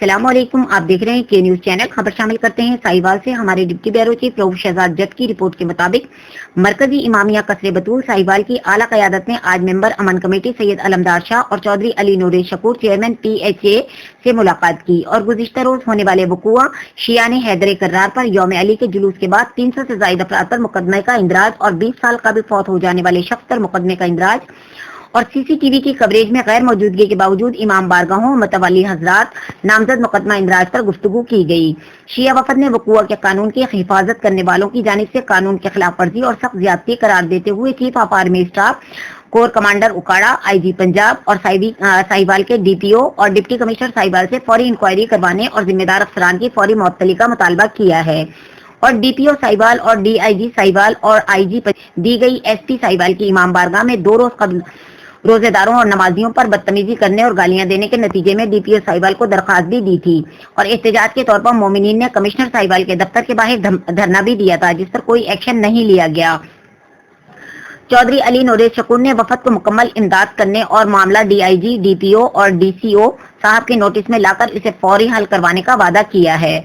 السلام علیکم، آپ دیکھ رہے ہیں کے نیوز چینل۔ خبر شامل کرتے ہیں ساہیوال سے۔ ہمارے ڈپٹی بیورو چیف پروف شہزاد جٹ کی رپورٹ کے مطابق مرکزی امامیہ قصر بتول ساہیوال کی اعلی قیادت نے آج ممبر امن کمیٹی سید علمدار شاہ اور چوہدری اعلی نوریز شکور چیرمین PHA سے ملاقات کی اور گزشتہ روز ہونے والے وقوع شیعان حیدر کرار پر یوم علی کے جلوس کے بعد 300 سے زائد افراد پر مقدمے کا اندراج اور 20 سال قبل فوت ہو جانے والے شخص پر مقدمے کا اندراج اور CCTV کی کوریج میں غیر موجودگی کے باوجود امام بارگاہوں متولی حضرات نامزد مقدمہ اندراج پر گفتگو کی گئی۔ شیعہ وفد نے وقوع کے قانون کی حفاظت کرنے والوں کی جانب سے قانون کی خلاف ورزی اور سخت زیادتی قرار دیتے ہوئے chief of army staff corps commander Okara IG Punjab اور ساہیوال کے DPO اور ڈپٹی کمشنر ساہیوال سے فوری انکوائری کروانے اور ذمہ دار افسران کی فوری معطلی کا مطالبہ کیا ہے اور DPO ساہیوال اور DIG ساہیوال اور IG دی گئی SP ساہیوال کی امام بارگاہ میں 2 روز قبل روزے داروں اور نمازیوں پر بدتمیزی کرنے اور گالیاں دینے کے نتیجے میں DPO ساہیوال کو درخواست بھی دی تھی اور احتجاج کے طور پر مومنین نے کمشنر ساہیوال کے دفتر کے باہر دھرنا بھی دیا تھا، جس پر کوئی ایکشن نہیں لیا گیا۔ چوہدری اعلی نوریز شکور نے وفد کو مکمل امداد کرنے اور معاملہ DIG DPO اور DCO صاحب کے نوٹس میں لا کر اسے فوری حل کروانے کا وعدہ کیا ہے۔